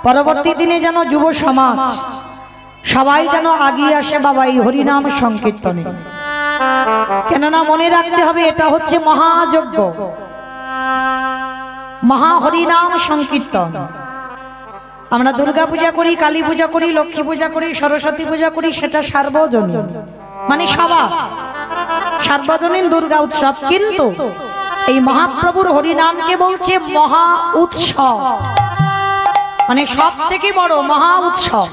পরবর্তী দিনে যেন যুব সমাজ সবাই যেন আগিয়ে আসে বাবা এই হরিনাম সংকীর্তনে। কেননা মনে রাখতে হবে এটা হচ্ছে মহাযজ্ঞ, মহা হরিনাম সংকীর্তন। আমরা দুর্গা পূজা করি, কালী পূজা করি, লক্ষ্মী পূজা করি, সরস্বতী পূজা করি, সেটা সার্বজনীন, মানে সবার সার্বজনীন দুর্গা উৎসব। কিন্তু এই মহাপ্রভুর হরিনামকে বলছে মহা উৎসব, মানে সব থেকে বড় মহা উৎসব।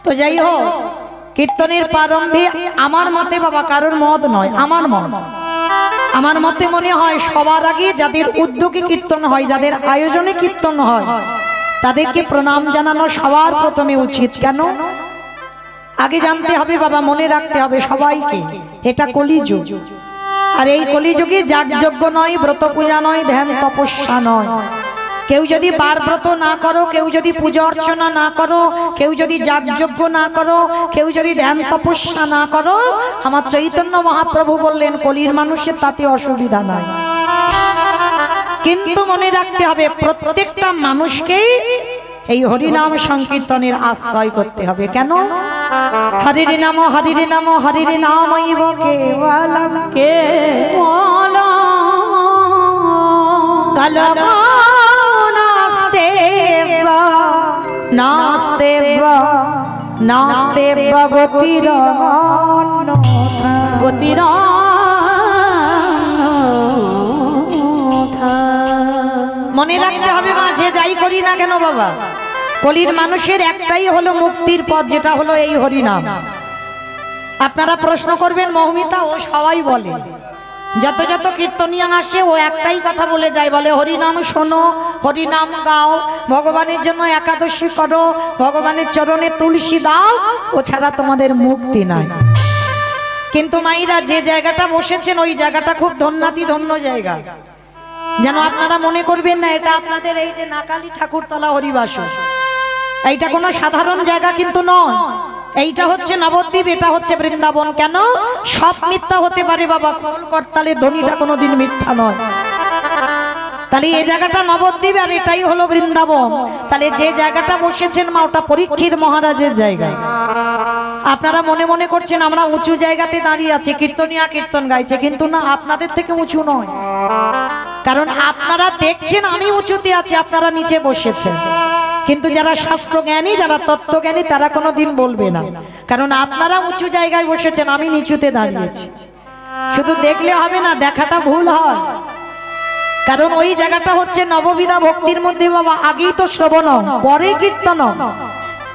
তো যাই হোক, কীর্তনের প্রারম্ভে আমার মতে বাবা, কারোর মত নয়, আমার মতে মনে হয় সবার আগে যাদের উদ্যোগে কীর্তন হয়, যাদের আয়োজনে কীর্তন হয়, তাদেরকে প্রণাম জানানো সবার প্রথমে উচিত। কেন? আগে জানতে হবে বাবা, মনে রাখতে হবে সবাইকে, এটা কলিযুগ। আর এই কলিযুগে যাগযজ্ঞ নয়, ব্রত পূজা নয়, ধ্যান তপস্যা নয়। কেউ যদি বার ব্রত না করো, কেউ যদি পূজা অর্চনা না করো, কেউ যদি যাগযজ্ঞ না করো, কেউ যদি ধ্যান তপস্যা না করো, আমার চৈতন্য মহাপ্রভু বললেন কলির মানুষের তাতে অসুবিধা নাই। কিন্তু মনে রাখতে হবে প্রত্যেকটা মানুষকেই এই হরিনাম সংকীর্তনের আশ্রয় করতে হবে। কেন? হরির নাম হরির নাম হরির নামৈব কেবলম নাস্তে গতির মনে রাখতে হবে মা, যে যাই করি না কেন বাবা, কলির মানুষের একটাই হলো মুক্তির পথ, যেটা হলো এই হরিনাম। আপনারা প্রশ্ন করবেন মৌমিতা, ও সবাই বলে, যত যত কীর্তনিয়া আসে ও একটাই কথা বলে যায়, বলে হরিনাম শোনো, হরিনাম গাও, ভগবানের জন্য একাদশী করো, ভগবানের চরণে তুলসী দাও, ও ছাড়া তোমাদের মুক্তি নাই। কিন্তু মাইরা যে জায়গাটা বসেছেন ওই জায়গাটা খুব ধন্যাতি ধন্য জায়গা। যেন আপনারা মনে করবেন না এটা আপনাদের এই যে নাকালি ঠাকুরতলা হরিবাসর, এইটা কোনো সাধারণ জায়গা কিন্তু নয়। এইটা হচ্ছে নবদ্বীপ, এটা হচ্ছে বৃন্দাবন। কেন? সব মিথ্যা হতে পারে বাবা, খোল করতালে ধ্বনিটা কোনোদিন মিথ্যা নয়। তাহলে এই জায়গাটা নবদ্বীপ আর এটাই হলো বৃন্দাবন। তাহলে যে জায়গাটা বসেছেন মা, ওটা পরীক্ষিত মহারাজের জায়গা। আপনারা মনে মনে করছেন আমরা উঁচু জায়গাতে দাঁড়িয়ে আছি, কীর্তনিয়া কীর্তন গাইছে, কিন্তু না, আপনাদের থেকে উঁচু নয়। কারণ আপনারা দেখছেন আমি উঁচুতে আছি, আপনারা নিচে বসেছেন। কিন্তু যারা শাস্ত্র জ্ঞানী, যারা তত্ত্ব জ্ঞানী, তারা কোনোদিন বলবে না। কারণ আপনারা উঁচু জায়গায় বসেছেন, আমি নিচুতে দাঁড়িয়েছি। শুধু দেখলে হবে না, দেখাটা ভুল হয়। কারণ ওই জায়গাটা হচ্ছে নববিধা ভক্তির মধ্যে বাবা, আগেই তো শ্রবণ, পরে কীর্তন।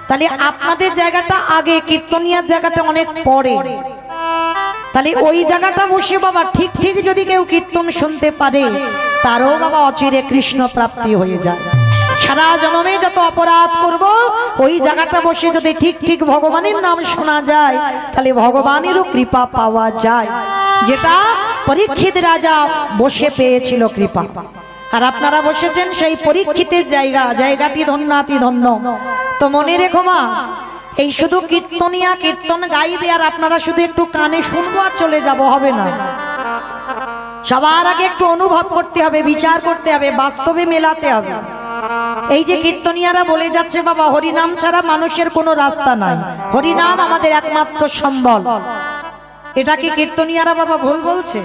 তাহলে আপনাদের জায়গাটা আগে, কীর্তনিয়ার জায়গাটা অনেক পরে। তাহলে ওই জায়গাটা বসে বাবা ঠিক ঠিক যদি কেউ কীর্তন শুনতে পারে, তারও বাবা অচিরে কৃষ্ণ প্রাপ্তি হয়ে যায়। সারা জন্মে যত অপরাধ করব, ওই জায়গাটা বসে যদি ঠিক ঠিক ভগবানের নাম শোনা যায়, তাহলে ভগবানেরও কৃপা পাওয়া যায়, যেটা পরীক্ষিত রাজা বসে পেয়েছিল কৃপা। আর আপনারা বসেছেন সেই পরীক্ষিতের জায়গাটি ধন্যাতি ধন্য। তো মনে রেখো মা, এই শুধু কীর্তনিয়া কীর্তন গাইবে আর আপনারা শুধু একটু কানে শুনবো আর চলে যাব, হবে না। সবার আগে একটু অনুভব করতে হবে, বিচার করতে হবে, বাস্তবে মেলাতে হবে। এই যে কীর্তনিয়ারা বলে যাচ্ছে বাবা হরিনাম ছাড়া মানুষের কোনো রাস্তা নাই, হরিনাম আমাদের একমাত্র সম্বল, এটা কি কীর্তনিয়ারা বাবা ভুল বলছে?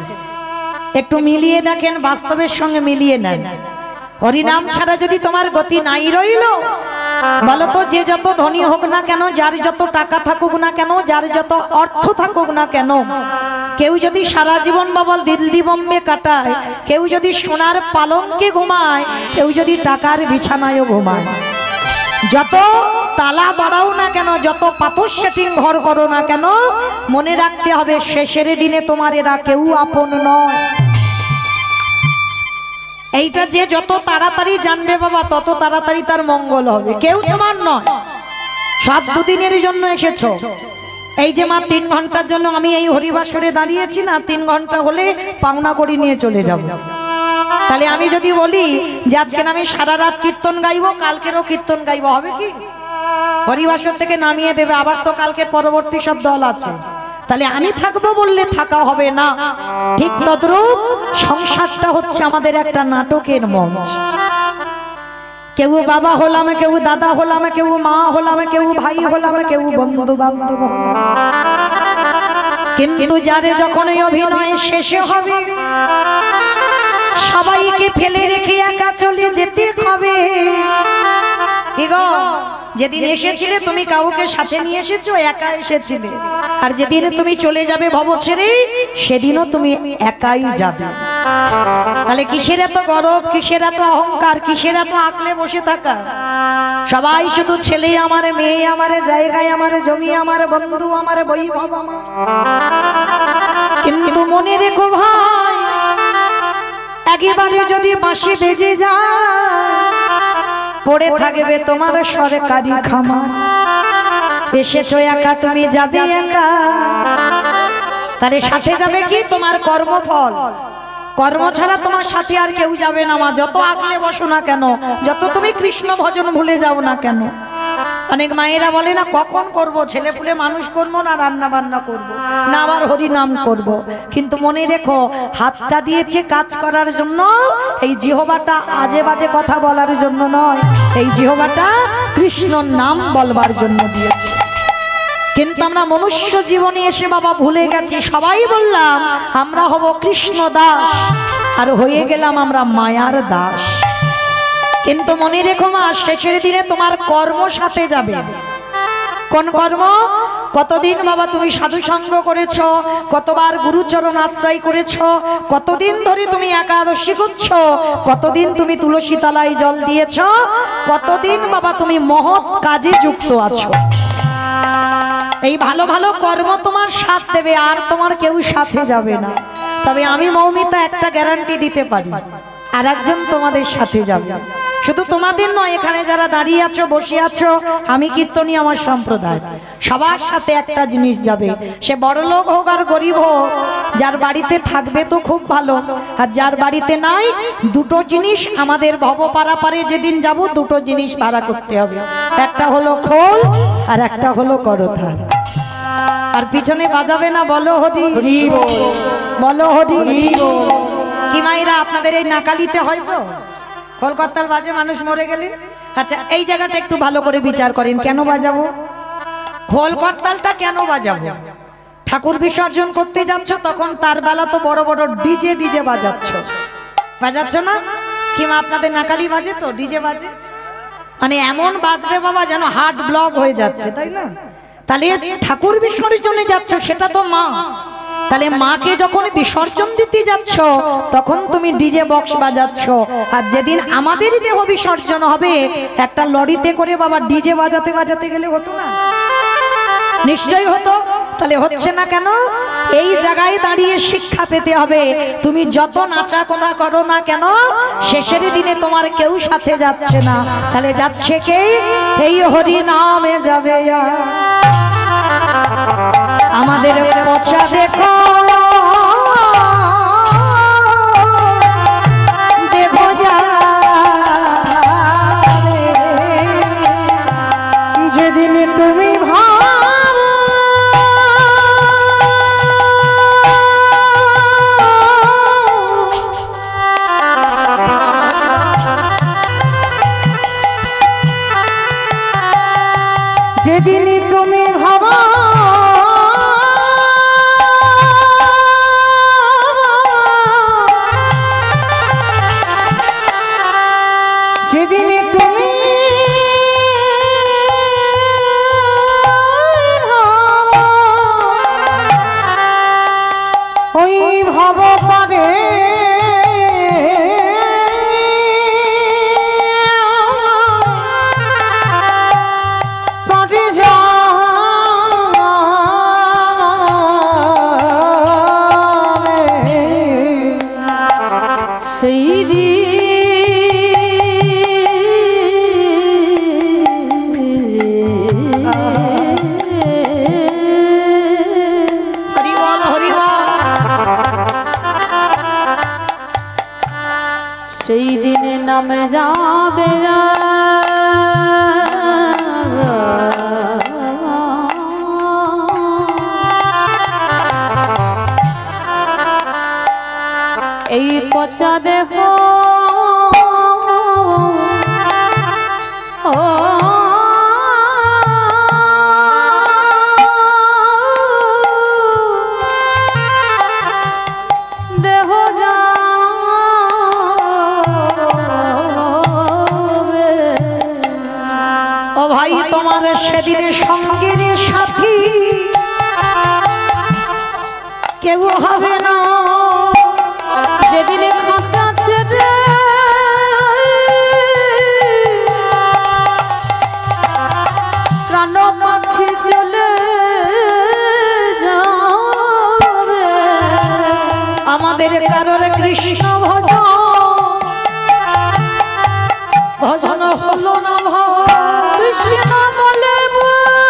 একটু মিলিয়ে দেখেন, বাস্তবের সঙ্গে মিলিয়ে নেন। হরিনাম ছাড়া যদি তোমার গতি নাই রইল, বলো তো যে যত ধনী হোক না কেন, যার যত টাকা থাকুক না কেন, যার যত অর্থ থাকুক না কেন, কেউ যদি সারা জীবন বাবা দিল্লি বোম্বে কাটায়, কেউ যদি সোনার পালঙ্কে ঘুমায়, কেউ যদি টাকার বিছানায়ও ঘুমায়, যত তালা বাড়াও না কেন, যত পাথর সেটিং ঘর করো না কেন, মনে রাখতে হবে শেষের দিনে তোমার এরা কেউ আপন নয়। এইটা যে যত তাড়াতাড়ি জানবে বাবা, তত তাড়াতাড়ি তার মঙ্গল হবে। কেউ তোমার নয়, সব দুদিনের জন্য এসেছো। এই যে মা 3 ঘন্টার জন্য আমি এই হরিবাসরে দাঁড়িয়েছি না, 3 ঘন্টা হলে পাওনা করি নিয়ে চলে যাব। তাহলে আমি যদি বলি যে আজকে আমি সারা রাত কীর্তন গাইবো, কালকেরও কীর্তন গাইবো, হবে কি? হরিবাসর থেকে নামিয়ে দেবে, আবার তো কালকে পরবর্তী সব দল আছে। তাহলে আমি থাকবো বললে থাকা হবে না। ঠিক তদ্রূপ সংসারটা হচ্ছে আমাদের একটা নাটকের মঞ্চ। কেউ বাবা হলাম, কেউ দাদা হলাম, কেউ মা হলাম, কেউ ভাই হলাম, কেউ বন্ধু বান্ধব হলাম। কিন্তু যারে যখন ওই অভিনয় শেষে হবে, সবাইকে ফেলে রেখে একা চলে যেতে হবে। কি গো, যেদিন এসেছিলে তুমি কাউকে সাথে নিয়ে এসেছো, একা এসেছিলে। আর যেদিন তুমি চলে যাবে ভব ছেড়ে, সেদিনও তুমি একাই যাবে। তাহলে কিসের এত গরব, কিসের এত অহংকার, কিসের এত আকলে বসে থাকা? সবাই শুধু ছেলে আমার, মেয়ে আমার, জায়গায় আমার, জমি আমার, বন্ধু আমার, বৈভব আমার। কিন্তু মনে রেখো ভাই, একেবারে যদি বাঁশি বেজে যায়, পড়ে থাকবে তোমার সরকারি খামার। এসেছো একা, তুমি যাবে একা। তাহলে সাথে যাবে কি? তোমার কর্মফল। কর্ম ছাড়া তোমার সাথে আর কেউ যাবে না। মা যত আগলে বসো না কেন, যত তুমি কৃষ্ণ ভজন ভুলে যাও না কেন। অনেক মায়েরা বলে না কখন করব, ছেলে পুলে মানুষ করবো না, রান্না বান্না করব না, আবার হরি নাম করব। কিন্তু মনে রেখো, হাতটা দিয়েছে কাজ করার জন্য। এই জিহ্বাটা আজে বাজে কথা বলার জন্য নয়, এই জিহ্বাটা কৃষ্ণর নাম বলবার জন্য দিয়েছে। কিন্তু আমরা মনুষ্য জীবনে এসে বাবা ভুলে গেছি। সবাই বললাম আমরা হব কৃষ্ণ দাস, আর হয়ে গেলাম আমরা মায়ার দাস। কিন্তু মনে রেখো মা, শেষের দিনে তোমার কর্ম সাথে যাবে। কোন কর্ম? কতদিন বাবা তুমি সাধু সঙ্গ করেছো, কতবার গুরুচরণ আশ্রয় করেছো, কতদিন ধরে তুমি একাদশী করছো, কতদিন তুমি তুলসী তলায় জল দিয়েছো, কতদিন বাবা তুমি মহৎ কাজে যুক্ত আছো। এই ভালো ভালো কর্ম তোমার সাথ দেবে, আর তোমার কেউ সাথে যাবে না। তবে আমি মৌমিতা একটা গ্যারান্টি দিতে পারি, আর একজন তোমাদের সাথে যাবে। শুধু তোমাদের নয়, এখানে যারা দাঁড়িয়ে আছো, বসে আছো, আমি কীর্তনী আমার সম্প্রদায়, সবার সাথে একটা জিনিস যাবে। সে বড় লোক হোক আর গরিব হোক, যার বাড়িতে থাকবে তো খুব ভালো, আর যার বাড়িতে নাই, দুটো জিনিস আমাদের ভব পারাপারে যেদিন যাব, দুটো জিনিস ভাড়া করতে হবে। একটা হলো খোল, আর একটা হলো করতাল। আর পিছনে বাজাবে না, বলো হরি, বলো হরি। কি মাইরা আপনাদের এই নাকালিতে হয়তো খোল করতাল বাজে মানুষ মরে গেলে? আচ্ছা, এই জায়গাটা একটু ভালো করে বিচার করেন, কেন বাজাবো খোল করতালটা? কেন বাজাবো? ঠাকুর বিসর্জন করতে যাচ্ছ, তখন তার বেলা তো বড় বড় ডিজে বাজাচ্ছ না? কি মা আপনাদের নাকালি বাজে তো, ডিজে বাজে, মানে এমন বাজবে বাবা যেন হার্ট ব্লক হয়ে যাচ্ছে, তাই না? তাহলে ঠাকুর বিসর্জনে যাচ্ছ, সেটা তো মা। তাহলে মাকে যখন বিসর্জন দিতে যাচ্ছ, তখন তুমি ডিজে বক্স বাজাচ্ছ। আর যেদিন আমাদের দেহ বিসর্জন হবে, একটা লরিতে করে বাবা ডিজে বাজাতে বাজাতে গেলে হতো না? নিশ্চয়ই হতো। তাহলে হচ্ছে না কেন? এই জায়গায় দাঁড়িয়ে শিক্ষা পেতে হবে। তুমি যত নাচা কোনা করো না কেন, শেষের দিনে তোমার কেউ সাথে যাচ্ছে না। তাহলে যাচ্ছে কে? এই হরি নামে যাবে। আমাদের পচা দেখো, দেবো যারে, যেদিন তুমি যেদিন তুমি ভাবা সেই দিনে নামে যাবে এই পচা দেহ ও ভাই তোমার সেদিন সঙ্গের সাথী কেউ হবে না, যেদিন খাঁচা ছেড়ে প্রাণ পাখি চলে যাবে। আমাদের কারোর কৃষ্ণ ভজন হলো না, কৃষ্ণ বলে বলে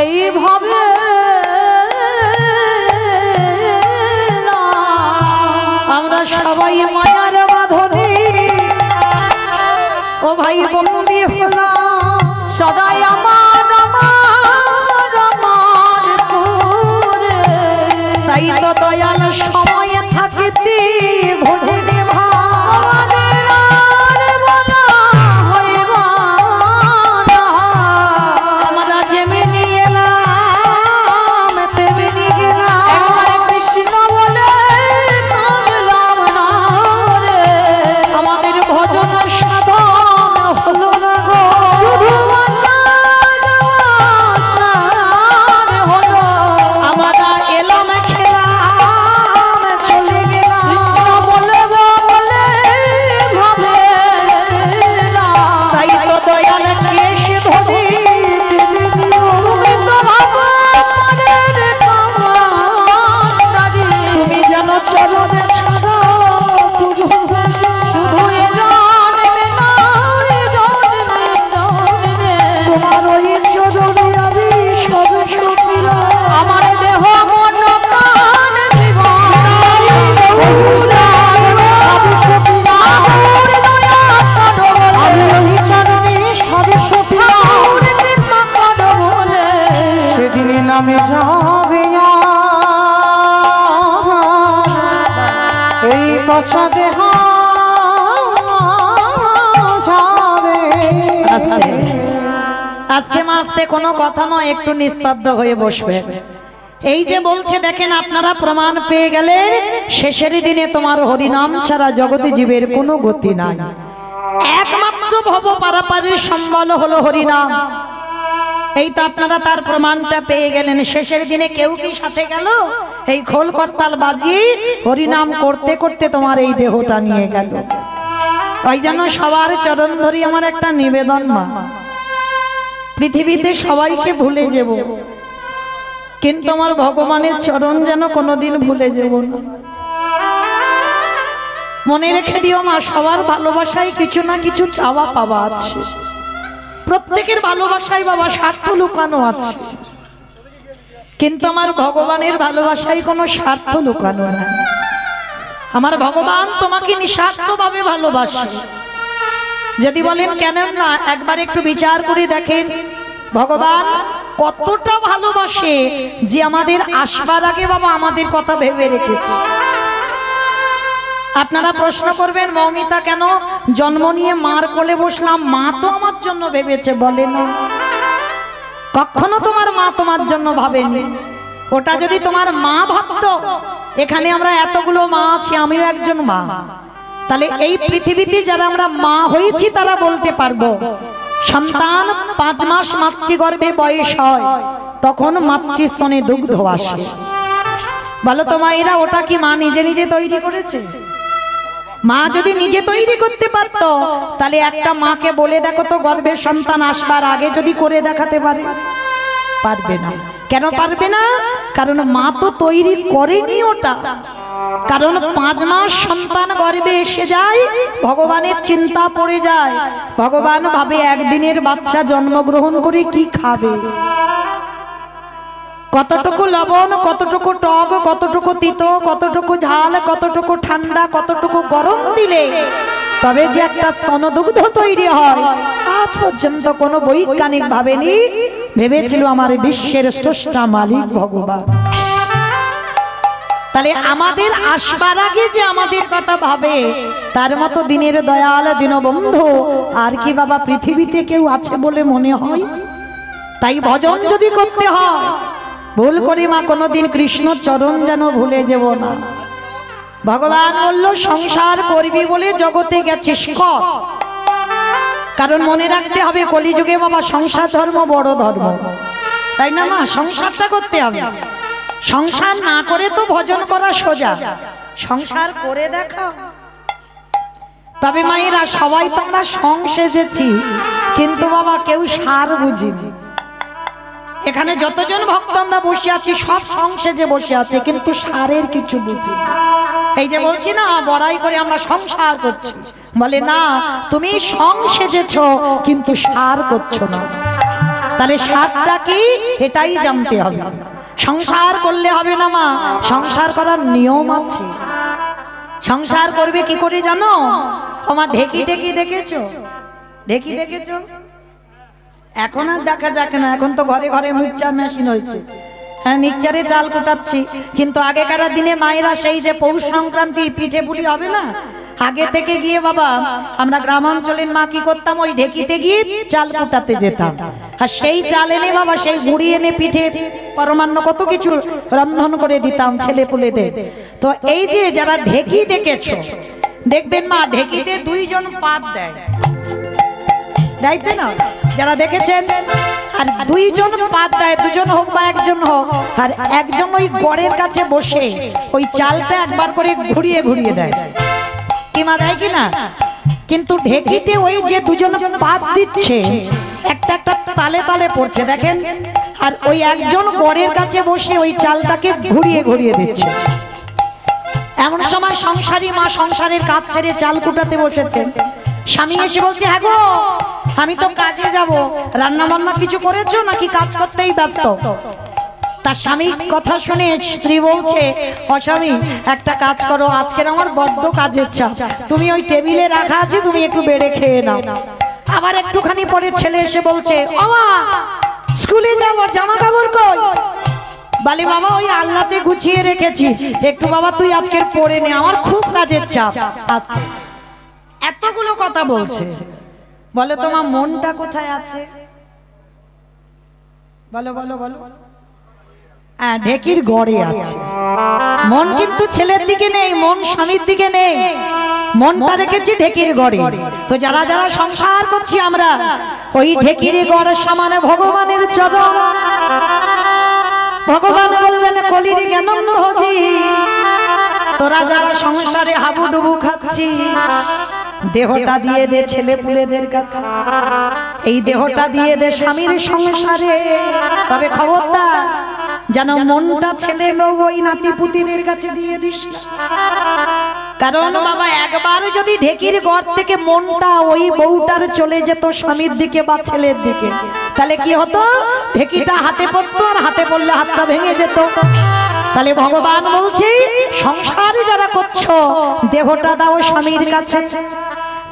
এইভাবে আমরা সবাই মায়ার বাঁধনে ও ভাই বন্দি হলাম, সদাই আমার আমার আমার করে। তাই তো দয়াল সময় থাকিতে ভজনে আমাদের আর বলা হইবা না। আমরা যেমনি এলাম তেমনি গেলাম, একবার কৃষ্ণ বলে কাঁদলাম না রে। আমাদের ভজন সাধন হলো না গো, শুধু আশার হলো। আমরা এলাম খেলাম চলে গেলাম, কৃষ্ণ বলে বলে ভাবে না। তাই তো দয়াল কেশ ধরে টেনে দিল। তুমি তো ভাবো মনের কামানদারি। তুমি যেন চরণে ছাড়া শুধু এ জন্মে না, এ জন্মে জন্মে। তোমার ওই চরণে আমি সদস্য পেলাম। আমার দেহ মন প্রাণ জীবন সেদিন নামে যাবে এই পচা দেহ যাবে। আস্তে আস্তে আস্তে কোনো কথা নয়, একটু নিস্তব্ধ হয়ে বসবে। এই যে বলছে দেখেন, আপনারা প্রমাণ পেয়ে গেলেন শেষের দিনে তোমার হরিনাম ছাড়া জগতে জীবের কোনো গতি নাই, একমাত্র ভব পারাপারের সম্বল হলো হরিনাম। এই তো আপনারা তার প্রমাণটা পেয়ে গেলেন। শেষের দিনে কেউ কি সাথে গেল? এই খোল করতাল বাজিয়ে হরিনাম করতে করতে তোমার এই দেহটা নিয়ে গেল। ওই জন্য সবার চরণ ধরি আমার একটা নিবেদন, মা পৃথিবীতে সবাইকে ভুলে যাব, কিন্তু আমার ভগবানের চরণ যেন কোনোদিন ভুলে যাব না। মনে রেখে দিও মা, সবার ভালোবাসায় কিছু না কিছু চাওয়া পাওয়া আছে, প্রত্যেকের ভালোবাসায় বাবা স্বার্থ লুকানো আছে, কিন্তু আমার ভগবানের ভালোবাসায় কোনো স্বার্থ লুকানো নাই। আমার ভগবান তোমাকে নিঃস্বার্থভাবে ভালোবাসে। যদি বলেন কেন না, একবার একটু বিচার করে দেখেন ভগবান কতটা ভালোবাসে যে আমাদের আসবার আগে বাবা আমাদের কথা ভেবে রেখেছে। আপনারা প্রশ্ন করবেন মৌমিতা কেন জন্ম নিয়ে মার কোলে বসলাম, মা তো আমার জন্য ভেবেছে, বলে না কখনো তোমার মা তোমার জন্য ভাবেনি। ওটা যদি তোমার মা ভাবতো, এখানে আমরা এতগুলো মা আছি, আমিও একজন মা, তাহলে এই পৃথিবীতে যারা আমরা মা হয়েছি তারা বলতে পারবো সন্তান 5 মাস মাতৃগর্ভে বয়স হয় তখন মাতৃস্তনে দুগ্ধ আসে। বলো তো মায়েরা, ওটা কি মা নিজে নিজে তৈরি করেছে? মা যদি নিজে তৈরি করতে পারতো তাহলে একটা মাকে বলে দেখো তো গর্ভের সন্তান আসবার আগে যদি করে দেখাতে পারে? পারবে না। কেন পারবে না? কারণ মা তো তৈরি করেনি ওটা। কারণ 5 মাস সন্তান গর্ভে এসে যায়, ভগবানের চিন্তা পড়ে যায়, ভগবান ভাবে একদিনের বাচ্চা জন্মগ্রহণ করে কি খাবে, কতটুকু লবণ, কতটুকু টক, কতটুকু তিতো, কতটুকু ঝাল, কতটুকু ঠান্ডা, কতটুকু গরম দিলে তবে যে একটা স্তনদুগ্ধ তৈরি হয়, আজ পর্যন্ত কোনো বৈজ্ঞানিক ভাবেনি। ভেবেছিল আমার বিশ্বের স্রষ্টা মালিক ভগবান। তাহলে আমাদের আসবার আগে যে আমাদের কথা ভাবে, তার মতো দিনের দয়াল দীনবন্ধু আর কি বাবা পৃথিবীতে কেউ আছে বলে মনে হয়? তাই ভজন যদি করতে হয়, ভুল করি মা কোনোদিন কৃষ্ণ চরণ যেন ভুলে যাব না। ভগবান বলল সংসার করবি বলে জগতে গেছিস কর, কারণ মনে রাখতে হবে কলিযুগে বাবা সংসার ধর্ম বড় ধর্ম, তাই না মা? সংসারটা করতে হবে, সংসার না করে তো ভজন করা সোজা, সংসার করে দেখা। তবে মায়েরা সবাই তো আমরা সং সেজেছি, কিন্তু বাবা কেউ সার বুঝিনি। এখানে যতজন ভক্ত আমরা বসে আছি সব সং সেজে বসে আছে, কিন্তু সারের কিছু বুঝি। এই যে বলছি না বড়াই করে আমরা সংসার করছি, বলে না তুমি সং সেজেছ কিন্তু সার করছো না। তাহলে সারটা কি এটাই জানতে হবে। সংসার করলে হবে না মা, সংসার করার নিয়ম আছে। সংসার করবে কি করে জানো? আমার ঢেকি ঢেকি দেখেছো? ঢেকি দেখেছো? এখন আর দেখা যাক না, এখন তো ঘরে ঘরে মিক্সচার মেশিন হয়েছে। হ্যাঁ, মিক্সচারে চাল কোটাচ্ছি, কিন্তু আগেকার দিনে মায়েরা সেই যে পৌষ সংক্রান্তি পিঠে পুলি হবে না, আগে থেকে গিয়ে বাবা আমরা গ্রামাঞ্চলের মা কি করতাম, ওই ঢেকিতে গিয়ে চাল কোটাতে যেতাম, আর সেই চাল এনে বাবা সেই গুড়ি এনে পিঠে পরমান্ন কত কিছু রন্ধন করে দিতাম ছেলে পুলেদের। তো এই যে যারা ঢেকি দেখেছো, দেখবেন মা ঢেকিতে দুইজন পাত দেয়, দেয় না? যারা দেখেছেন, আর দুইজন পাত দেয়, দুজন হোক বা একজন হোক, আর একজন ওই গড়ের কাছে বসে ওই চালটা একবার করে ঘুরিয়ে ঘুরিয়ে দেয়, কি মা দেয় কিনা? কিন্তু ঢেকিতে ওই যে দুজন পাত দিচ্ছে একটা একটা তালে তালে পড়ছে দেখেন, আর ওই একজন গড়ের কাছে বসে ওই চালটাকে ঘুরিয়ে ঘুরিয়ে দিচ্ছে। এমন সময় সংসারী মা সংসারের কাজ ছেড়ে চাল কুটাতে বসেছেন, স্বামী এসে বলছে হ্যাঁ গো আমি তো কাজে যাব, রান্না বান্না কিছু করেছো নাকি কাজ করতেই ব্যস্ত? তার স্বামী কথা শুনে স্ত্রী বলছে ও স্বামী একটা কাজ করো, আজকের আমার বড্ড কাজের চাপ, তুমি ওই টেবিলে রাখা আছে তুমি একটু বেড়ে খেয়ে নাও। আবার একটুখানি পরে ছেলে এসে বলছে ও মা স্কুলে যাব, জামা কাপড় কই? বলে বাবা ওই আলনাতে গুছিয়ে রেখেছি, একটু বাবা তুই আজকের পরে নে, আমার খুব কাজের চাপ। এতগুলো কথা বলছে, বলে তোমার মনটা কোথায় আছে? বলো বলো বলো। হ্যাঁ, ঢেকির গড়ে আছে। মন কিন্তু ছেলের দিকে নেই, মন স্বামীর দিকে নেই, মনটা রেখেছি ঢেকির গড়ে। তো যারা যারা সংসার করছি আমরা ওই ঢেকির গড়ের সমানে ভগবানের চরণ। ভগবান বললেন কলির জ্ঞান ভজি, তোরা যারা সংসারে হাবুডুবু খাচ্ছি, দেহটা দিয়ে দে ছেলে পুলেদের কাছে, এই দেহটা দিয়ে দে স্বামীর সংসারে। তবে খবরদার যেন মনটা ছেলে ওই নাতি পুতিদের কাছে দিয়ে দিস না, কারণ বাবা একবার যদি ঢেকির গড় থেকে মনটা ওই বউটার চলে যেত স্বামীর দিকে বা ছেলের দিকে, তাহলে কি হতো? ঢেকিটা হাতে পড়তো, আর হাতে পড়লে হাতটা ভেঙে যেত। তাহলে ভগবান বলছে সংসারে যারা করছো দেহটা দাও স্বামীর কাছে,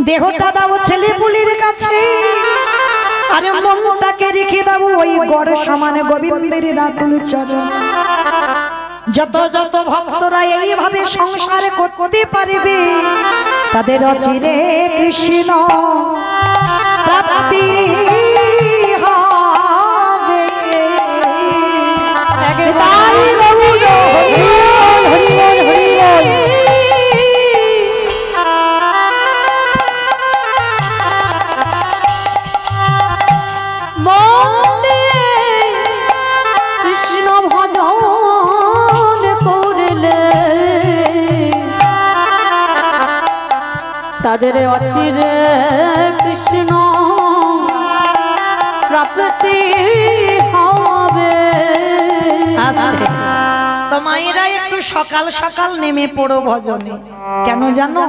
দেহটা দাও ছেলে পুলির কাছে, আরে মনটাকে রেখে দাও ওই গড়ের সমানে গোবিন্দের রাতুল চরণ। যত যত ভক্তরা এইভাবে সংসার করতে পারবে তাদের অচিরে কৃষ্ণ প্রাপ্তি হবে। তাই রবুল হরিবল হরিবল হরিবল। কৃষ্ণ ভজন করলে তাদের অচিরে কৃষ্ণ প্রাপ্তি হবে। তো মায়েরা একটু সকাল সকাল নেমে পড়ো ভজনে। কেন জানো?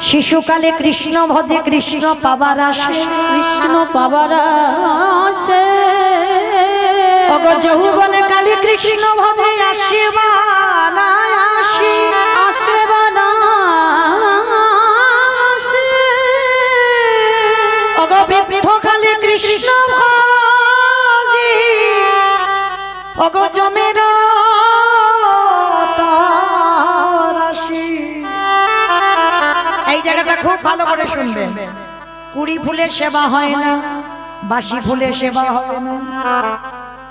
শিশুকালে কৃষ্ণ ভজে কৃষ্ণ পাবার আসে, কৃষ্ণ পাবার আসে। ওগো যৌবনে কালে কৃষ্ণ ভজে আসে বা না আসে, আসে বা না আসে। ওগো বৃদ্ধ কালে কৃষ্ণ ভজে, ওগো জমের তার আসে। এই জায়গাটা খুব ভালো করে শুনবেন। কুড়ি ফুলের সেবা হয় না, বাসি ফুলের সেবা হবে না।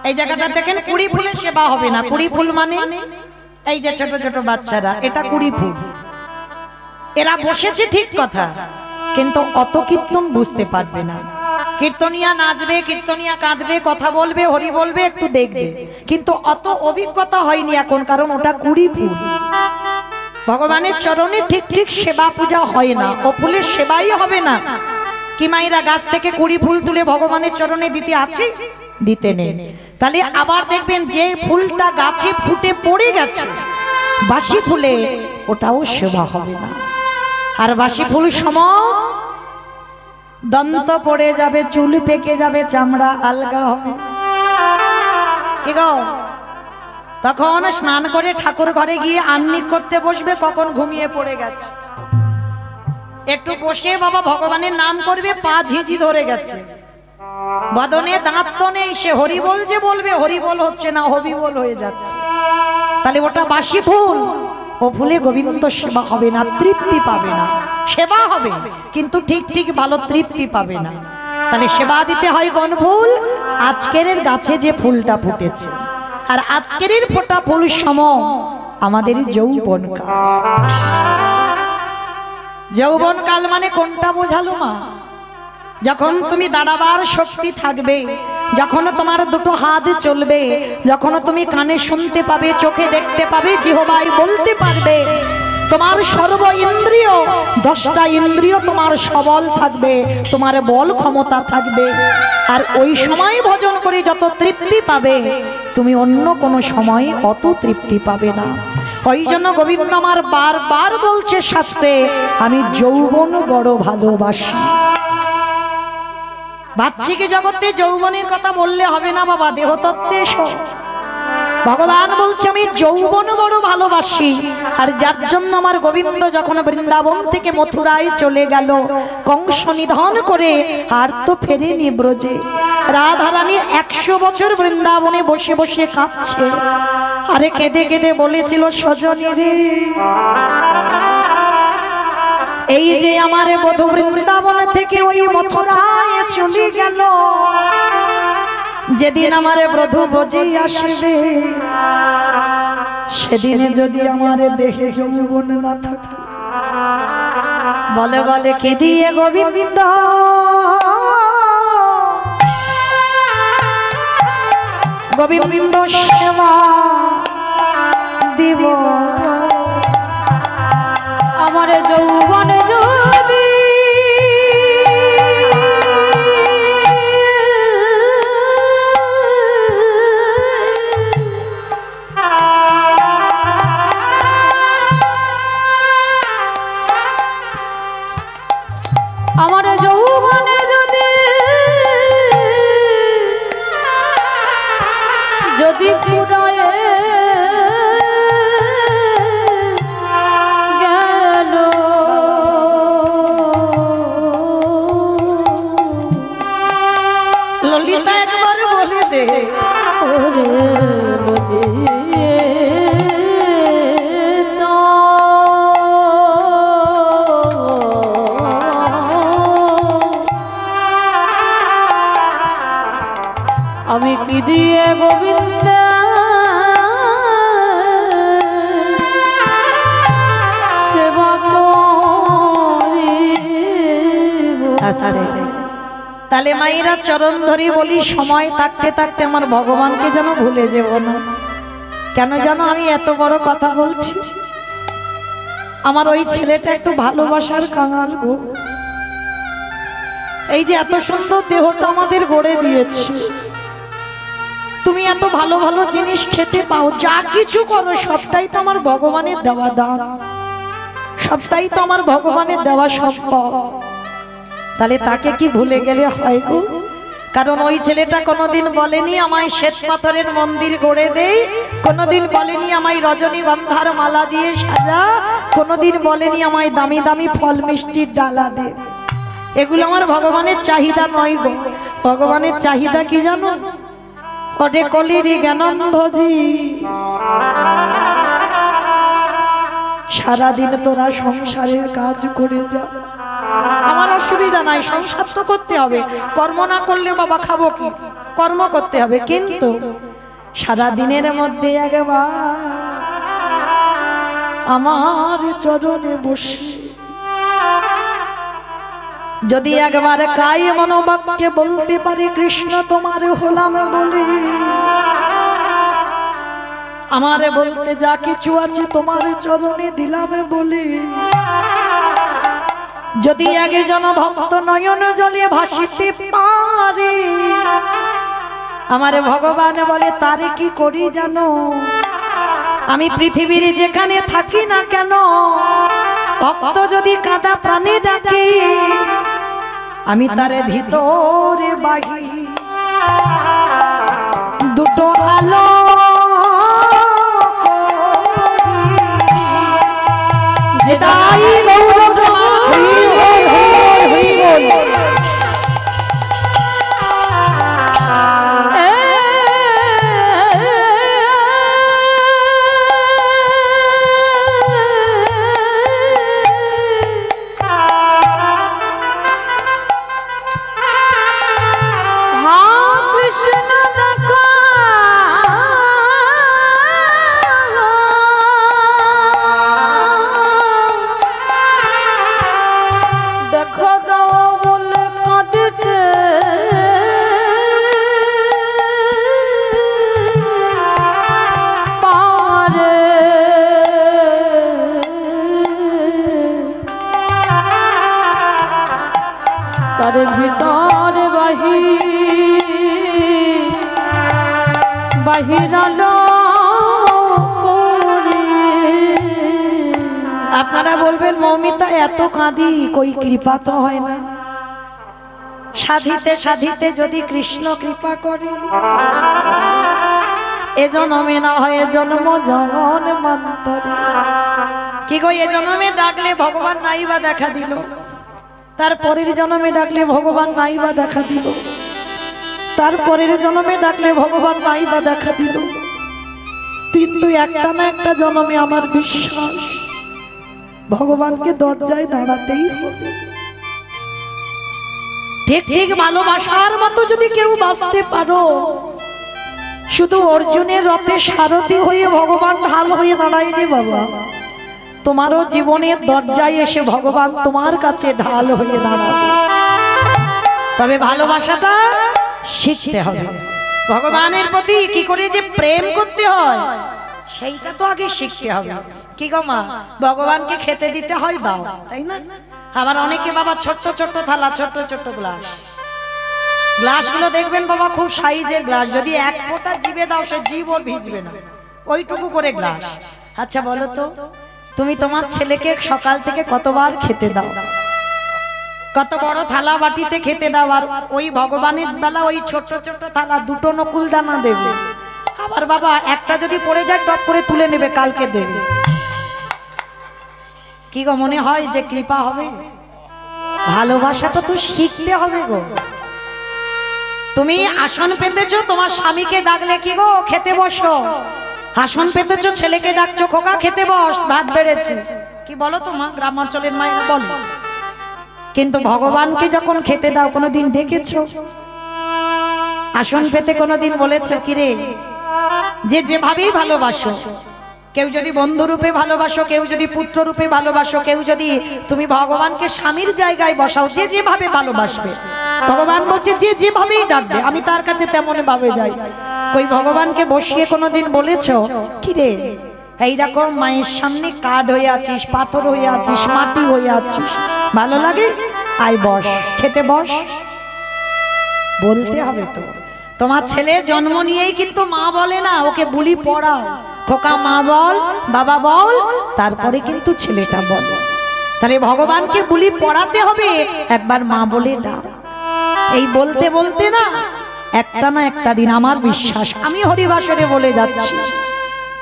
এই জায়গাটা দেখেন, কুড়ি ফুলের সেবা হবে না। কুড়ি ফুল মানে এই যে ছোট ছোট বাচ্চারা, এটা 20 ফুল। এরা বসেছে ঠিক কথা, কিন্তু অত কীর্তন বুঝতে পারবে না। কীর্তনিয়া নাচবে, কীর্তনিয়া কাঁদবে, কথা বলবে, হরি বলবে, একটু দেখবে, কিন্তু অত অভিজ্ঞতা হয়নি এখন, কারণ ওটা 20 ফুল। ভগবানের চরণে ঠিক ঠিক সেবা পূজা হয় না, ও ফুলের সেবাই হবে না। কি মায়েরা গাছ থেকে 20 ফুল তুলে ভগবানের চরণে দিতে আছে? দিতে নেই। তাহলে আবার দেখবেন যে ফুলটা গাছে ফুটে পড়ে গেছে বাসি ফুলে, ওটাও সেবা হবে না। আর বাসি ফুল সম দন্ত পড়ে যাবে, চুল পেকে যাবে, চামড়া আলগা হবে। কি গো, তখন স্নান করে ঠাকুর ঘরে গিয়ে আহ্নিক করতে বসবে, কখন ঘুমিয়ে পড়ে গেছে। একটু বসে বাবা ভগবানের নাম করবে, পা ঝিঝি ধরে গেছে, বদনে দাঁত তো নেই, সে হরি বল যে বলবে, হরি বল হচ্ছে না, হবি বল হয়ে যাচ্ছে। তাহলে ওটা বাসি ফুল, ও ফুলে গোবিন্দ সেবা হবে না, তৃপ্তি পাবে না। সেবা হবে কিন্তু ঠিক ঠিক ভালো তৃপ্তি পাবে না। তাহলে সেবা দিতে হয় কোন ফুল? আজকের গাছে যে ফুলটা ফুটেছে। আর আজকের ফোটা ফুল সম আমাদের যৌবনকাল। যৌবনকাল মানে কোনটা বোঝালো মা? যখন তুমি দাঁড়াবার শক্তি থাকবে, যখন তোমার দুটো হাত চলবে, যখন তুমি কানে শুনতে পাবে, চোখে দেখতে পাবে, জিহ্বায় বলতে পারবে, তোমার সর্ব ইন্দ্রিয়, 10টা ইন্দ্রিয় তোমার সবল থাকবে, তোমার বল ক্ষমতা থাকবে। আর ওই সময় ভজন করে যত তৃপ্তি পাবে, তুমি অন্য কোনো সময় অত তৃপ্তি পাবে না। ওই জন্য গোবিন্দ আমার বারবার বলছে শাস্ত্রে, আমি যৌবন বড় ভালোবাসি। বাহ্যিক জগতে যৌবনের কথা বললে হবে না বাবা, দেহতত্ত্বে এসো। ভগবান বলছে আমি যৌবন বড় ভালোবাসি। আর যার জন্য আমার গোবিন্দ যখন বৃন্দাবন থেকে মথুরায় চলে গেল কংস নিধন করে, আর তো ফেরেনি ব্রজে। রাধারানী 100 বছর বৃন্দাবনে বসে বসে কাঁদছে। আরে কেঁদে কেঁদে বলেছিল, সজনী রে, এই যে আমার বধূ বৃন্দাবন থেকে ওই মথুরায় চলে গেল, যেদিন আমার বধূ ব্রজে আসবে, সেদিনে যদি আমার দেহে যৌবন না থাকে। বলে বলে কে দিয়ে গোবিন্দ গোবিন্দ সেবা দিব, আমার যৌবন যদি আমার যৌবনে যদি ফুরায় গেল, ললিতা একবার বলে দে, আমি কি দিয়ে গোবিন্দ সেবা করিব। তাহলে মায়েরা চরণ ধরি বলি, সময় থাকতে থাকতে আমার ভগবানকে যেন ভুলে যাব না। কেন জানো আমি এত বড় কথা বলছি? আমার ওই ছেলেটা একটু ভালোবাসার কাঙাল গো। এই যে এত সুন্দর দেহটা আমাদের গড়ে দিয়েছে, তুমি এত ভালো ভালো জিনিস খেতে পাও, যা কিছু করো সবটাই তো আমার ভগবানের দেওয়া দান, সবটাই তো আমার ভগবানের দেওয়া সম্পদ। তাহলে তাকে কি ভুলে গেলে হয় গো? কারণ ওই ছেলেটা কোনোদিন বলেনি আমায় শ্বেত পাথরের মন্দির গড়ে দেই, কোনোদিন বলেনি আমায় রজনীগন্ধার মালা দিয়ে সাজা, কোনোদিন বলেনি আমায় দামি দামি ফল মিষ্টির ডালা দে। এগুলো আমার ভগবানের চাহিদা নয় গো। ভগবানের চাহিদা কি জানো? ওরে কলিরি জ্ঞানন্ধজি, সারাদিন তোরা সংসারের কাজ করে যা, আমার অসুবিধা নাই, সংসার তো করতে হবে, কর্ম না করলে বাবা খাবো কি? কর্ম করতে হবে, কিন্তু সারা দিনের মধ্যে একবার আমার চরণে বসে। যদি একবার কায় মনোবাক্যে বলতে পারে কৃষ্ণ তোমার হলাম বলে, আমারে বলতে যা কিছু আছে তোমার চরণে দিলাম বলে, যদি একজন ভক্ত নয়ন জলে ভাসিতে পারে, আমারে ভগবান বলে তারে কি করি জানো, আমি পৃথিবীর যেখানে থাকি না কেন, ভক্ত যদি কাঁদা প্রাণে ডাকে, আমি তারে ভিতরে বাহি দুটো আলো যেটাই গৌরব ভিতর বাহিরালো। আপনারা বলবেন মৌমিতা এত কাঁদি কই কৃপা তো হয় না। সাধিতে সাধিতে যদি কৃষ্ণ কৃপা করে, এ জন্মে না হয় জন্ম জগন মন্তরে। কি গো এ জন্মে ডাকলে ভগবান নাই বা দেখা দিল, তারপরের জন্মে ডাকলে ভগবান নাই বা দেখা দিল, তারপরের জন্মে ডাকলে ভগবান নাই বা দেখা দিল, কিন্তু একটা না একটা জন্মে আমার বিশ্বাস ভগবানকে দরজায় দাঁড়াতেই হবে। ঠিক ঠিক ভালোবাসার মতো যদি কেউ বাঁচতে পারো, শুধু অর্জুনের রথে সারথি হয়ে ভগবান ঢাল হয়ে দাঁড়ায়নি বাবা, তোমারও জীবনের দরজায় এসে ভগবান তোমার কাছে ঢাল হয়ে দাঁড়াবে। তবে ভালোবাসাটা শিখতে হবে, ভগবানের প্রতি কি করে যে প্রেম করতে হয় সেইটা তো আগে শিখতে হবে। কি গো মা, ভগবানকে খেতে দিতে হয় দাও, তাই না? আবার অনেকে বাবা ছোট্ট ছোট্ট থালা, ছোট্ট ছোট্ট গ্লাস, গ্লাসগুলো দেখবেন বাবা খুব সাইজের গ্লাস, যদি এক ফোঁটা জিভে দাও সে জিভ ওর ভিজবে না, ওইটুকু করে গ্লাস। আচ্ছা বলো তো, তুমি তোমার ছেলেকে সকাল থেকে কতবার খেতে দাও, কত বড় থালা বাটিতে খেতে দাও, আর ওই ভগবানের বেলা ওই ছোট ছোট থালা দুটো নকুল দানা দেবে, আবার বাবা একটা যদি পড়ে যায় টপ করে তুলে নেবে, কালকে দেবে। কি গো মনে হয় যে কৃপা হবে? ভালোবাসাটা তো শিখতে হবে গো। তুমি আসন পেতেছো, তোমার স্বামীকে ডাকলে কি গো খেতে বসো, আসন পেতেছো, ছেলেকে ডাকছো খোকা খেতে বস, ভাত বেড়েছে, কি বলো তো মা, গ্রামাঞ্চলের মায়েরা বলে। কিন্তু ভগবানকে যখন খেতে দাও কোনোদিন ডেকেছো? আসন পেতে কোনোদিন বলেছো কিরে, যে যেভাবেই ভালোবাসো, কেউ যদি বন্ধু রূপে ভালোবাসো, কেউ যদি পুত্র রূপে ভালোবাসো, কেউ যদি তুমি ভগবানকে স্বামীর জায়গায় বসাও, যে যেভাবে ভালোবাসবে, ভগবান বলছে যে যেভাবেই ডাকবে আমি তার কাছে তেমন ভাবে যাই। কই ভগবানকে বসিয়ে কোনোদিন বলেছো কিরে এইরকম মায়ের সামনে কাঠ হয়ে আছিস, পাথর হয়ে আছিস, মাটি হয়ে আছিস, ভালো লাগে, আয় বস, খেতে বস? বলতে হবে তো। তোমার ছেলে জন্ম নিয়েই কিন্তু মা বলে না, ওকে বুলি পড়াও, খোকা মা বল, বাবা বল, তারপরে কিন্তু ছেলেটা বলে। তাহলে ভগবানকে বুলি পড়াতে হবে, একবার মা বলে ডাক। এই বলতে বলতে না একটা না একটা দিন, আমার বিশ্বাস, আমি হরিবাসরে বলে যাচ্ছি,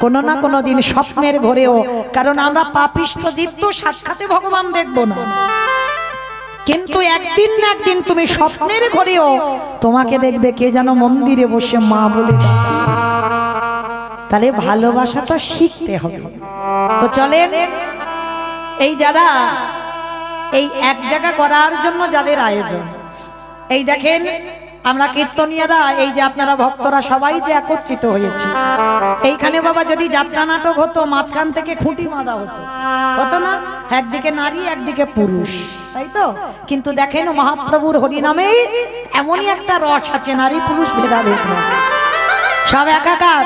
কোনো না কোনো দিন স্বপ্নের ঘরেও, কারণ আমরা পাপিষ্ঠ জীব তো সাক্ষাতে ভগবান দেখবো না, কিন্তু একদিন না একদিন তুমি স্বপ্নের ঘরেও তোমাকে দেখবে কে যেন মন্দিরে বসে মা বলে ডাকে। তাহলে ভালোবাসাটা শিখতে হবে। তো চলেন, এই যারা এই এক জায়গা করার জন্য যাদের আয়োজন, এই দেখেন আমরা কীর্তনিয়ারা এই যে আপনারা ভক্তরা সবাই যে একত্রিত হয়েছে, এইখানে বাবা যদি যাত্রা নাটক হতো মাঝখান থেকে খুঁটি বাঁধা হতো, হতো না? একদিকে নারী একদিকে পুরুষ, তাই তো? কিন্তু দেখেন মহাপ্রভুর হরিনামে এমনই একটা রস আছে, নারী পুরুষ ভেদাভেদ নয়, সব একাকার।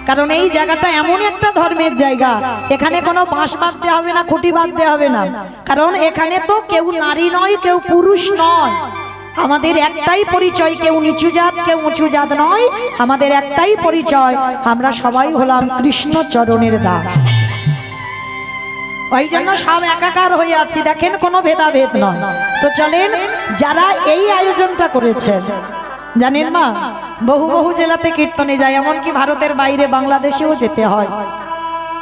কারণ এই জায়গাটা এমন একটা ধর্মের জায়গা, এখানে কোনো বাঁশ বাঁধতে হবে না, খুঁটি বাঁধতে হবে না। কারণ এখানে তো কেউ নারী নয়, কেউ পুরুষ নয়, আমাদের একটাই পরিচয়, কেউ নিচু জাত কেউ উঁচু জাত নয়, আমাদের একটাই পরিচয়, আমরা সবাই হলাম কৃষ্ণ চরণের দাস। ওই জন্য সব একাকার হয়ে আছি, দেখেন কোনো ভেদাভেদ নয়। তো চলেন, যারা এই আয়োজনটা করেছেন, জানেন মা বহু বহু জেলাতে কীর্তনে যায়, এমনকি ভারতের বাইরে বাংলাদেশেও যেতে হয়।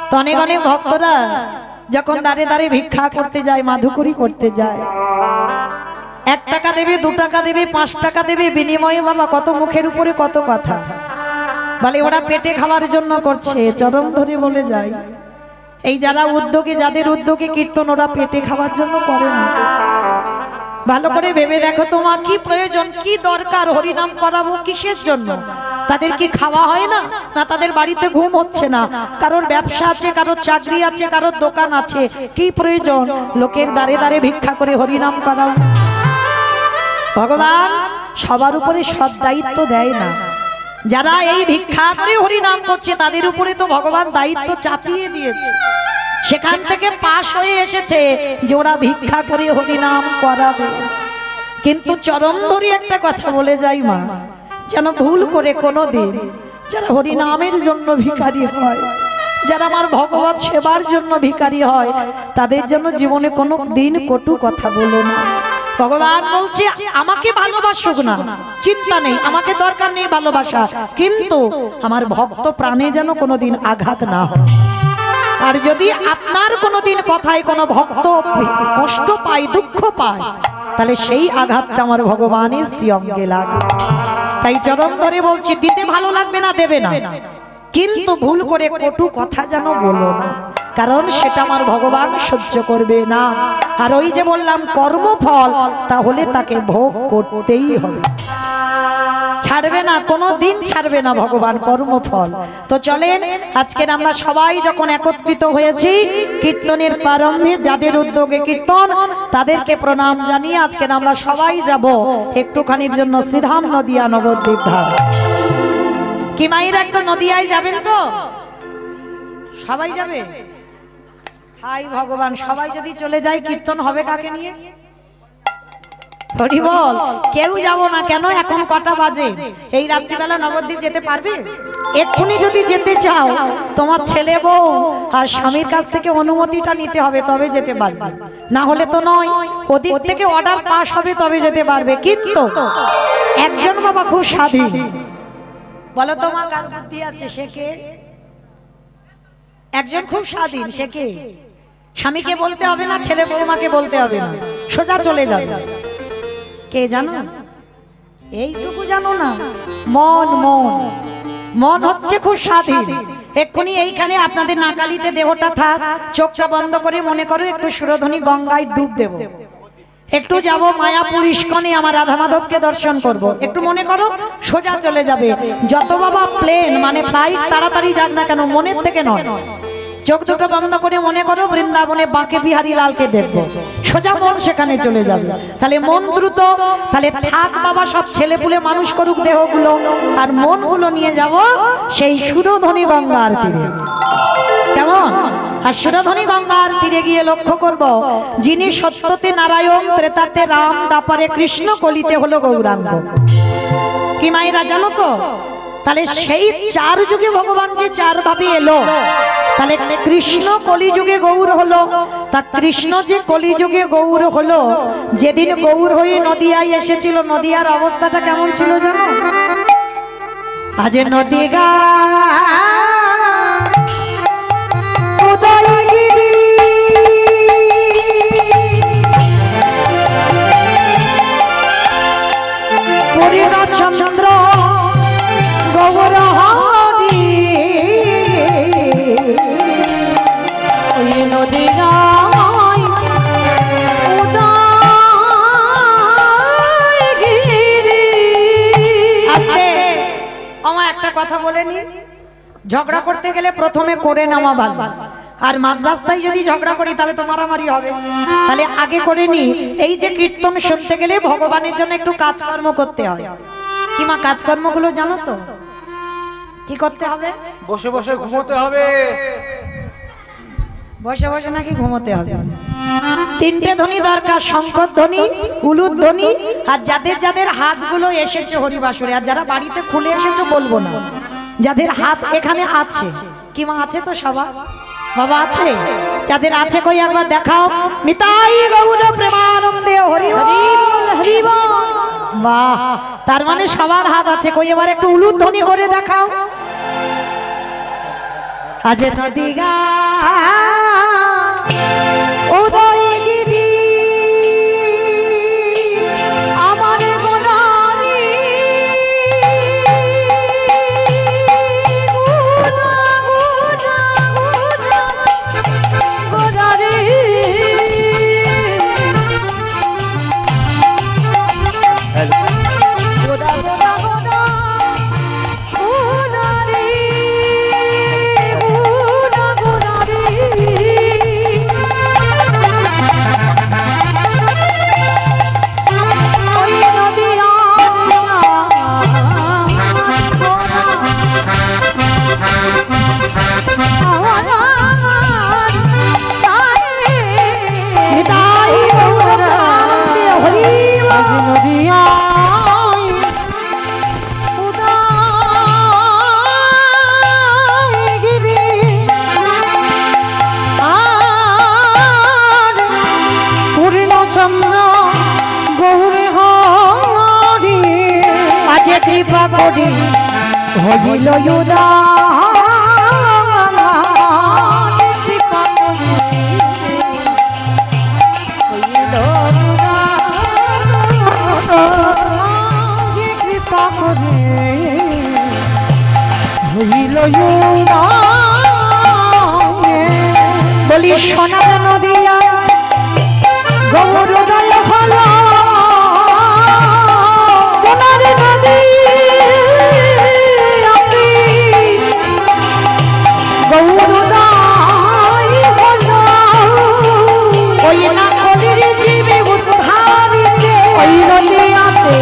তো অনেক অনেক ভক্তরা যখন দাঁড়ে দাঁড়ে ভিক্ষা করতে যায়, মাধুকরী করতে যায়, 1 টাকা দেবে, 2 টাকা দেবে, 5 টাকা দেবে, বিনিময়ে বাবা কত মুখের উপরে কত কথা বলে, ওরা পেটে খাওয়ার জন্য করছে। চরম ধরে বলে যায়, এই যারা উদ্যোগে, যাদের উদ্যোগে কীর্তন, ওরা পেটে খাওয়ার জন্য করে না। ভালো করে ভেবে দেখো তোমার কি প্রয়োজন, কি দরকার, হরিনাম করাবো কিসের জন্য? তাদের কি খাওয়া হয় না? না তাদের বাড়িতে ঘুম হচ্ছে না? কারোর ব্যবসা আছে, কারোর চাকরি আছে, কারোর দোকান আছে, কি প্রয়োজন লোকের দাঁড়ে দাঁড়ে ভিক্ষা করে হরিনাম করাও? ভগবান সবার উপরে সব দায়িত্ব দেয় না, যারা এই ভিক্ষা করে হরিনাম করছে তাদের উপরে তো ভগবান দায়িত্ব চাপিয়ে দিয়েছে, সেখান থেকে পাশ হয়ে এসেছে যে ওরা ভিক্ষা করে হরিনাম করাবে। কিন্তু চরম ধরে একটা কথা বলে যাই মা, যেন ভুল করে কোনোদিন যারা হরিনামের জন্য ভিখারি হয়, যারা আমার ভগবত সেবার জন্য ভিখারি হয়, তাদের জন্য জীবনে কোনো দিন কটু কথা বলো না। ভগবান বলছে আমাকে ভালোবাসুক না, চিন্তা নেই, আমাকে দরকার নেই ভালোবাসা, কিন্তু আমার ভক্ত প্রাণে যেন কোনোদিন আঘাত না হয়। আর যদি আপনার কোনোদিন কথায় কোনো ভক্ত কষ্ট পায়, দুঃখ পায়, তাহলে সেই আঘাতটা আমার ভগবানের শ্রী অঙ্গে লাগে। তাই চরণ ধরে বলছি, দিতে ভালো লাগবে না, দেবে না, কিন্তু ভুল করে কটু কথা যেন বলো না, কারণ সেটা আমার ভগবান সহ্য করবে না। আর ওই যে বললাম কর্মফল, তাহলে তাকে ভোগ করতেই হবে, ছাড়বে না, কোনো দিন ছাড়বে না ভগবান কর্মফল। তো চলেন, আজকের আমরা সবাই যখন একত্রিত হয়েছি কীর্তনের প্রারম্ভে, যাদের উদ্যোগে কীর্তন তাদেরকে প্রণাম জানিয়ে আজকের আমরা সবাই যাব একটুখানির জন্য শ্রীধাম নদিয়া নবদ্বীপ ধাম। কি মায়েরা একটু নদিয়ায় যাবেন তো? সবাই যাবে? হাই ভগবান, সবাই যদি চলে যায় কীর্তন হবে কাকে নিয়ে? হরি বল, কেউ যাব না কেন? এখন কটা বাজে? এই রাত্রিবেলা নবদ্বীপ যেতে পারবে? এক্ষুনি যদি যেতে চাও তোমার ছেলে বউ আর স্বামীর কাছ থেকে অনুমতিটা নিতে হবে, তবে যেতে পারবে, না হলে তো নয়। ওদিক থেকে অর্ডার পাস হবে তবে যেতে পারবে। কিন্তু একজন বাবা খুব স্বাধীন, বলো তোমার কার বুদ্ধি আছে? সে কে? একজন খুব স্বাধীন, সে কে? স্বামীকে বলতে হবে না, ছেলে বৌমাকে বলতে হবে না, সোজা চলে যাবে। কে জানো? এইটুকু জানো না, মন। মন মন হচ্ছে খুব স্বাধীন। এক্ষুনি এইখানে আপনাদের নাকালিতে দেহটা থাক, চোখটা বন্ধ করে মনে করো একটু সুরধ্বনি গঙ্গায় ডুব দেব, একটু যাব মায়াপুর ইস্কনে আমার রাধা মাধবকে দর্শন করব, একটু মনে করো সোজা চলে যাবে। যত বাবা প্লেন মানে ফ্লাইট তাড়াতাড়ি যাক না কেন, মনের থেকে নয়, চোখ দুটো বন্ধ করে মনে করো বৃন্দাবনে বাঁকে বিহারী লালকে দেখবো, সোজা মন সেখানে চলে যাবে। তাহলে মন দ্রুত, তাহলে থাক বাবা সব ছেলেপুলে মানুষ করুক দেহগুলো, আর মনগুলো নিয়ে যাব সেই সুরধ্বনি গঙ্গার তীরে। কেমন? আর সুরধ্বনি গঙ্গার তীরে গিয়ে লক্ষ্য করব, যিনি সত্যতে নারায়ণ, ত্রেতাতে রাম, দাপারে কৃষ্ণ, কলিতে হলো গৌরাঙ্গ। কি মায়েরা জানো তো? তাহলে সেই 4 যুগে ভগবান যে 4 ভাবে এলো, তাহলে কৃষ্ণ কলিযুগে গৌর হলো। তা কৃষ্ণ যে কলিযুগে গৌর হলো, যেদিন গৌর হয়ে নদিয়ায় এসেছিল, নদিয়ার অবস্থাটা কেমন ছিল জানো? আজ নদিগা উদয়গিরি পরিণত চন্দ্র গৌর হরি নদিয়ায় উদয়গিরি করে নি, ঝগড়া করতে গেলে প্রথমে করে নেওয়া ভালো। আর মাঝ রাস্তায় যদি ঝগড়া করি তাহলে তো মারামারি হবে, তাহলে আগে করে নি। এই যে কীর্তন শুনতে গেলে ভগবানের জন্য একটু কাজকর্ম করতে হয়। কি মা কাজকর্মগুলো জানো তো? কি করতে হবে? বসে বসে ঘুমোতে হবে। বসে বসে নাকি ঘুমোতে হবে? তিনটে ধ্বনি দরকার, শঙ্কর ধ্বনি, উলুর ধ্বনি, আর যাদের যাদের হাতগুলো এসেছে হরিবাসরে, আর যারা বাড়িতে খুলে এসেছো বলবো না, যাদের হাত এখানে আছে, কি মা আছে তো সবার? বাবা আছে? যাদের আছে কই একবার দেখাও। নিতাই গৌর প্রেমানন্দে হরি হরিবল হরিবল। বাহ, তার মানে সবার হাত আছে। কই এবার একটু উলুর ধ্বনি করে দেখাও। আজ নদীগা উদয়গিরি আমার গোলারি গোলা গোলা গোলা গোলারি গোলা গোলা গোলা গোলারি গোলা গোলারি। ওই নদিয়া নিতাই গৌর প্রেমানন্দে হরি আজ নদিয়ায় উদয়গিরি আর পূর্ণচন্দ্র গৌরে হরি আজ কৃপা করি হইল কৃপা করে যে কৃপা করে হইল বলি সোনার নদিয়া গৌরোদয় হল সোনার নদী গৌরোদয় হল ওই না কলির জীবে উদ্ধারিতে ওই নদিয়াতে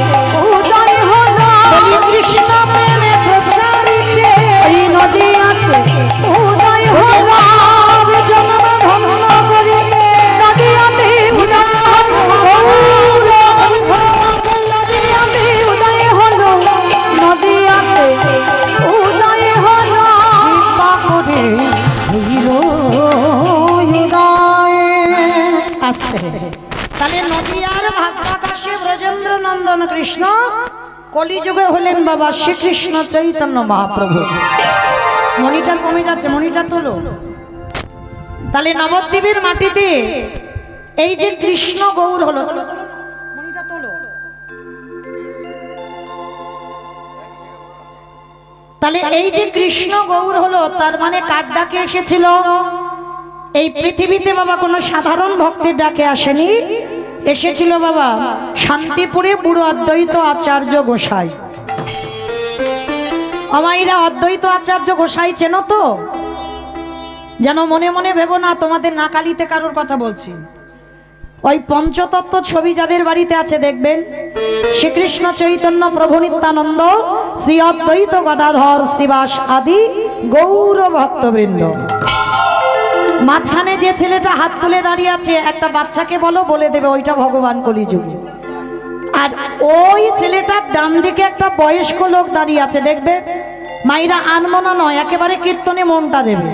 উদয় হল বলি কৃষ্ণ প্রেমে প্রচারিতে ওই নদিয়াতে উদয় হল জন্ম ধন্য করিতে নদিয়াতে উদয় নদিয়াতে উদয় হলো নদিয়াতে উদয় হলো কৃপা করে হইল উদয়। আসছে। তাহলে নদিয়ার ভাগ্যাকাশে ব্রজেন্দ্র নন্দন কৃষ্ণ কলিযুগে হলেন বাবা শ্রীকৃষ্ণ চৈতন্য মহাপ্রভু। মনিটার কমে যাচ্ছে, মনিটার তোলো। তাহলে নবদ্বীপের মাটিতে এই যে কৃষ্ণ গৌর হলো, মনিটার তোলো। তাহলে এই যে কৃষ্ণ গৌর হলো, তার মানে কার ডাকে এসেছিল? এই পৃথিবীতে বাবা কোনো সাধারণ ভক্তের ডাকে আসেনি, এসেছিল বাবা শান্তিপুরে বুড়ো অদ্বৈত আচার্য গোসাই। আমাইরা অদ্বৈত আচার্য গোসাই চেনো তো? যেন মনে মনে ভেবো না তোমাদের নাকালিতে কারোর কথা বলছি। ওই পঞ্চতত্ত্ব ছবি যাদের বাড়িতে আছে দেখবেন, শ্রীকৃষ্ণ চৈতন্য প্রভু নিত্যানন্দ, শ্রী অদ্বৈত গদাধর শ্রীবাস আদি গৌর ভক্তবৃন্দ। মাঝখানে যে ছেলেটা হাত তুলে দাঁড়িয়ে আছে, একটা বাচ্চাকে বলো, বলে দেবে ওইটা ভগবান কলিযুগে। আর ওই ছেলেটার ডান দিকে একটা বয়স্ক লোক দাঁড়িয়ে আছে, দেখবে মাইরা আনমনা নয়, একেবারে কীর্তনে মনটা দেবে।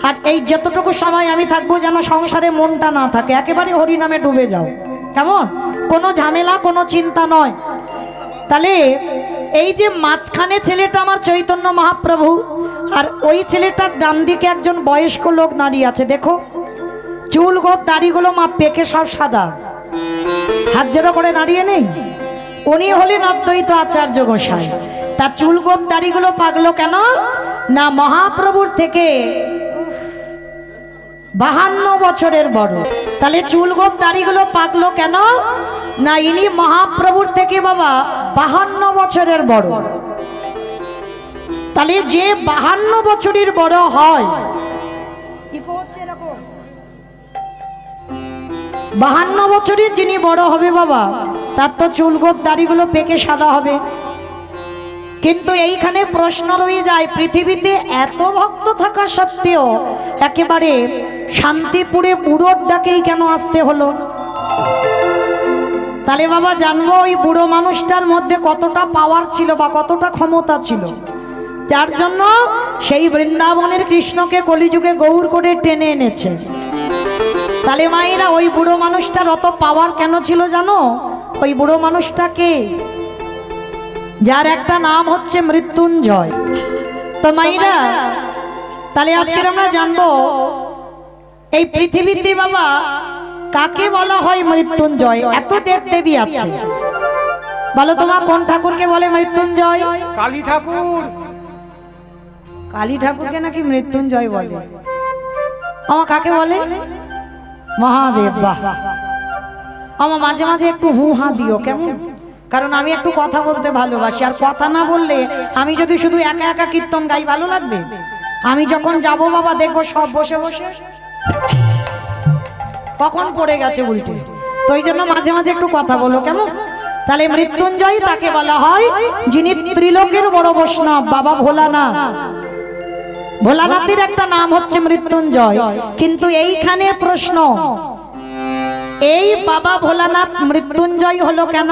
আর এই যতটুকু সময় আমি থাকবো যেন সংসারে মনটা না থাকে, একেবারে হরিনামে ডুবে যাও, কেমন? কোনো ঝামেলা, কোনো চিন্তা নয়। তাহলে এই যে মাঝখানে ছেলেটা আমার চৈতন্য মহাপ্রভু, আর ওই ছেলেটার ডান দিকে একজন বয়স্ক লোক দাঁড়িয়ে আছে, দেখো চুল গোপ দাড়িগুলো মা পেকে সব সাদা, হাত জোড়ো করে দাঁড়িয়ে নেই। উনি হলেন অদ্বৈত আচার্য গোসাই। তার চুল গোপ দাড়িগুলো পাকলো কেন? না মহাপ্রভুর থেকে 52 বছরের বড়। তাহলে চুল গোপ দাড়িগুলো পাকলো কেন? না ইনি মহাপ্রভুর থেকে বাবা 52 বছরের বড়। তাহলে যে 52 বছরের বড় হয়, 52 বছরের যিনি বড় হবে বাবা, তার তো চুলগোপ দাড়িগুলো পেকে সাদা হবে। কিন্তু এইখানে প্রশ্ন রয়ে যায়, পৃথিবীতে এত ভক্ত থাকা সত্ত্বেও একেবারে শান্তিপুরে বুড়োর ডাকেই কেন আসতে হলো? তাহলে বাবা জানবো ওই বুড়ো মানুষটার মধ্যে কতটা পাওয়ার ছিল বা কতটা ক্ষমতা ছিল, যার জন্য সেই বৃন্দাবনের কৃষ্ণকে কলিযুগে গৌর করে টেনে এনেছে। তাহলে মায়েরা ওই বুড়ো মানুষটার অত পাওয়ার কেন ছিল জানো? ওই বুড়ো মানুষটাকে, যার একটা নাম হচ্ছে মৃত্যুঞ্জয়। তো মায়েরা তাহলে আজকে আমরা জানবো এই পৃথিবীতে বাবা কাকে বলা হয় মৃত্যুঞ্জয়। এত দেব দেবী আছে, বলো তোমার কোন ঠাকুরকে বলে মৃত্যুঞ্জয়? কালী ঠাকুর। কালী ঠাকুরকে নাকি মৃত্যুঞ্জয় বলে? আমার কাকে বলে? মহাদেব। বাহ, আমার মাঝে মাঝে একটু হু হা দিও কেমন? কারণ আমি একটু কথা বলতে ভালোবাসি, আর কথা না বললে আমি যদি শুধু একা একা কীর্তন গাই ভালো লাগবে? আমি যখন যাব বাবা দেখবো সব বসে বসে কখন পড়ে গেছে উল্টে। তো এই জন্য মাঝে মাঝে একটু কথা বলো কেমন? তাহলে মৃত্যুঞ্জয় তাকে বলা হয় যিনি ত্রিলোকের বড় বৈষ্ণব, বাবা ভোলানাথ। ভোলানাথের একটা নাম হচ্ছে মৃত্যুঞ্জয়। কিন্তু এইখানে প্রশ্ন, এই বাবা ভোলানাথ মৃত্যুঞ্জয় হলো কেন?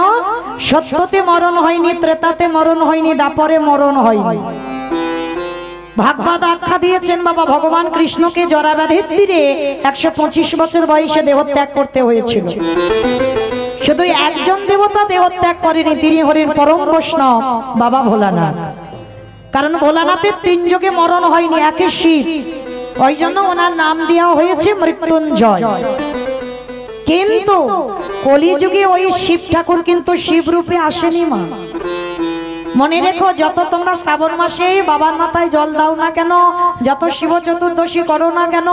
সত্যতে মরণ হয়নি, ত্রেতাতে মরণ হয়নি, দাপরে মরণ হয়নি। ভাগবত আখ্যা দিয়েছেন বাবা ভগবান কৃষ্ণকে জরাব্যাধির তীরে 125 বছর বয়সে দেহত্যাগ করতে হয়েছিল। শুধু একজন দেবতা দেহত্যাগ করেনি, তিনি হলেন পরম বৈষ্ণব বাবা ভোলানাথ। কারণ ভোলানাথের 3 যুগে মরণ হয়নি, একে শিব, ওই জন্য ওনার নাম দেওয়া হয়েছে মৃত্যুঞ্জয়। কিন্তু কলিযুগে ওই শিব ঠাকুর কিন্তু শিব রূপে আসেনি মা। মনে রেখো, যত তোমরা শ্রাবণ মাসে বাবার মাথায় জল দাও না কেন, যত শিব চতুর্দশী করো না কেন,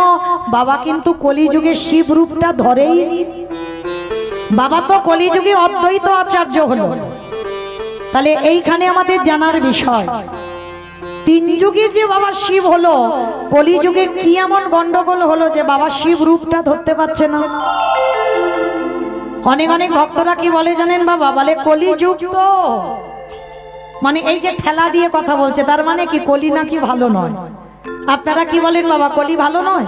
বাবা কিন্তু কলিযুগে শিব রূপটা ধরেই। বাবা তো কলিযুগে অদ্বৈত আচার্য হলো। তাহলে এইখানে আমাদের জানার বিষয়, 3 যুগে যে বাবা শিব হলো, কলিযুগে কি এমন গন্ডগোল হলো যে বাবা শিব রূপটা ধরতে পারছে না? অনেক অনেক ভক্তরা কি বলে জানেন বাবা? বলে কলিযুগ তো, মানে এই যে ঠেলা দিয়ে কথা বলছে, তার মানে কি কলি নাকি ভালো নয়? আপনারা কি বলেন বাবা, কলি ভালো নয়?